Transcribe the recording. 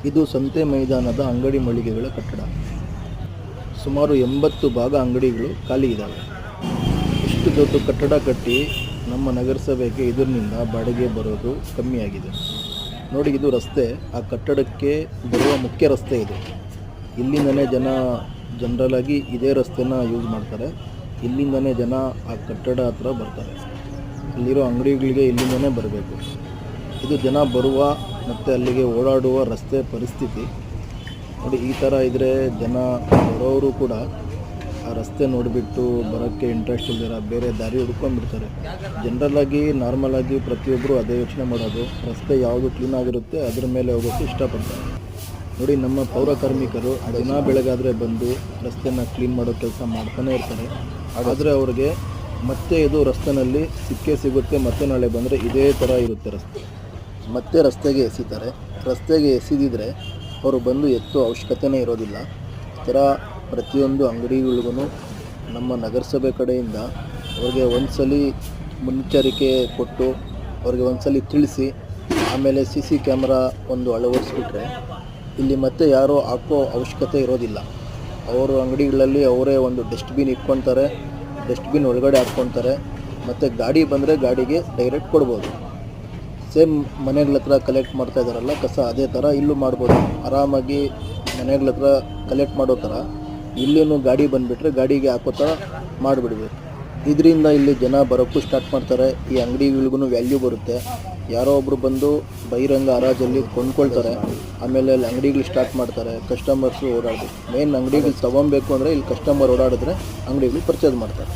ಇದು ಸಂತೆ ಮೈದಾನದ ಅಂಗಡಿ ಮಳಿಗೆಗಳ ಕಟ್ಟಡ. ಸುಮಾರು 80 ಭಾಗ ಅಂಗಡಿಗಳು ಖಾಲಿ ಇದ್ದಾವೆ. ಇಷ್ಟು ದೊಡ್ಡ ಕಟ್ಟಡ ಕಟ್ಟಿ ನಮ್ಮ ನಗರಸಭೆಗೆ ಇದರಿಂದ ಬಾಡಿಗೆ ಬರೋದು ಕಮ್ಮಿಯಾಗಿದೆ. ನೋಡಿ, ಇದು ರಸ್ತೆ, ಆ ಕಟ್ಟಡಕ್ಕೆ ಬರುವ ಮುಖ್ಯ ರಸ್ತೆ ಇದು. ಇಲ್ಲಿಂದನೇ ಜನರಲ್ ಆಗಿ ಇದೇ ರಸ್ತೆನ ಯೂಸ್ ಮಾಡ್ತಾರೆ. ಇಲ್ಲಿಂದನೇ ಜನ ಆ ಕಟ್ಟಡ ಹತ್ರ ಬರ್ತಾರೆ. ಅಲ್ಲಿರೋ ಅಂಗಡಿಗಳಿಗೆ ಇಲ್ಲಿಂದನೇ ಬರಬೇಕು. ಇದು ಜನ ಬರುವ ಮತ್ತು ಅಲ್ಲಿಗೆ ಓಡಾಡುವ ರಸ್ತೆ ಪರಿಸ್ಥಿತಿ. ನೋಡಿ, ಈ ಥರ ಇದ್ದರೆ ಜನ ಬರೋರು ಕೂಡ ಆ ರಸ್ತೆ ನೋಡಿಬಿಟ್ಟು ಬರೋಕ್ಕೆ ಇಂಟ್ರೆಸ್ಟ್ ಇಲ್ದಿರ ಬೇರೆ ದಾರಿ ಹುಡ್ಕೊಂಡ್ಬಿಡ್ತಾರೆ. ಜನರಲ್ಲಾಗಿ ನಾರ್ಮಲಾಗಿ ಪ್ರತಿಯೊಬ್ಬರು ಅದೇ ಯೋಚನೆ ಮಾಡೋದು, ರಸ್ತೆ ಯಾವುದು ಕ್ಲೀನಾಗಿರುತ್ತೆ ಅದರ ಮೇಲೆ ಹೋಗೋಕ್ಕೆ ಇಷ್ಟಪಡ್ತಾರೆ. ನೋಡಿ, ನಮ್ಮ ಪೌರ ಕಾರ್ಮಿಕರು ದಿನ ಬೆಳಗಾದರೆ ಬಂದು ರಸ್ತೆನ ಕ್ಲೀನ್ ಮಾಡೋ ಕೆಲಸ ಮಾಡ್ತಾನೆ ಇರ್ತಾರೆ. ಆದರೆ ಅವ್ರಿಗೆ ಮತ್ತೆ ಇದು ರಸ್ತೆನಲ್ಲಿ ಸಿಗುತ್ತೆ. ಮತ್ತೆ ನಾಳೆ ಬಂದರೆ ಇದೇ ಥರ ಇರುತ್ತೆ ರಸ್ತೆ. ಮತ್ತೆ ರಸ್ತೆಗೆ ಎಸಿತಾರೆ. ರಸ್ತೆಗೆ ಎಸಿದಿದ್ರೆ ಅವರು ಬಂದು ಎತ್ತೋ ಅವಶ್ಯಕತೆಯೇ ಇರೋದಿಲ್ಲ. ಈ ಥರ ಪ್ರತಿಯೊಂದು ಅಂಗಡಿಗಳಿಗೂ ನಮ್ಮ ನಗರಸಭೆ ಕಡೆಯಿಂದ ಅವ್ರಿಗೆ ಒಂದ್ಸಲ ಮುನ್ನೆಚ್ಚರಿಕೆ ಕೊಟ್ಟು ಅವ್ರಿಗೆ ಒಂದ್ಸಲ ತಿಳಿಸಿ ಆಮೇಲೆ CC ಕ್ಯಾಮ್ರಾ ಒಂದು ಅಳವಡಿಸ್ಬಿಟ್ರೆ ಇಲ್ಲಿ ಮತ್ತೆ ಯಾರೋ ಹಾಕೋ ಅವಶ್ಯಕತೆ ಇರೋದಿಲ್ಲ. ಅವರು ಅಂಗಡಿಗಳಲ್ಲಿ ಅವರೇ ಒಂದು ಡಸ್ಟ್ಬಿನ್ ಇಟ್ಕೊತಾರೆ, ಡಸ್ಟ್ಬಿನ್ ಒಳಗಡೆ ಹಾಕ್ಕೊತಾರೆ. ಮತ್ತು ಗಾಡಿ ಬಂದರೆ ಗಾಡಿಗೆ ಡೈರೆಕ್ಟ್ ಕೊಡ್ಬೋದು. ಸೇಮ್ ಮನೆಗಳ ಹತ್ರ ಕಲೆಕ್ಟ್ ಮಾಡ್ತಾ ಇದ್ದಾರಲ್ಲ ಕಸ, ಅದೇ ಥರ ಇಲ್ಲೂ ಮಾಡ್ಬೋದು. ಆರಾಮಾಗಿ ಮನೆಗಳ ಹತ್ರ ಕಲೆಕ್ಟ್ ಮಾಡೋ ಥರ ಇಲ್ಲೇನು ಗಾಡಿ ಬಂದುಬಿಟ್ರೆ ಗಾಡಿಗೆ ಹಾಕೋ ಥರ ಮಾಡಿಬಿಡ್ಬೇಕು. ಇದರಿಂದ ಇಲ್ಲಿ ಜನ ಬರೋಕ್ಕೂ ಸ್ಟಾರ್ಟ್ ಮಾಡ್ತಾರೆ. ಈ ಅಂಗಡಿಗಳಿಗೂ ವ್ಯಾಲ್ಯೂ ಬರುತ್ತೆ. ಯಾರೋ ಒಬ್ಬರು ಬಂದು ಬಹಿರಂಗ ಹರಾಜಲ್ಲಿ ಕೊಂಡ್ಕೊಳ್ತಾರೆ. ಆಮೇಲೆ ಅಲ್ಲಿ ಅಂಗಡಿಗಳು ಸ್ಟಾರ್ಟ್ ಮಾಡ್ತಾರೆ. ಕಸ್ಟಮರ್ಸು ಓಡಾಡಬೇಕು. ಮೇನ್ ಅಂಗಡಿಗಳು ತೊಗೊಬೇಕು ಅಂದರೆ ಇಲ್ಲಿ ಕಸ್ಟಮರ್ ಓಡಾಡಿದ್ರೆ ಅಂಗಡಿಗಳು ಪರ್ಚೇಸ್ ಮಾಡ್ತಾರೆ.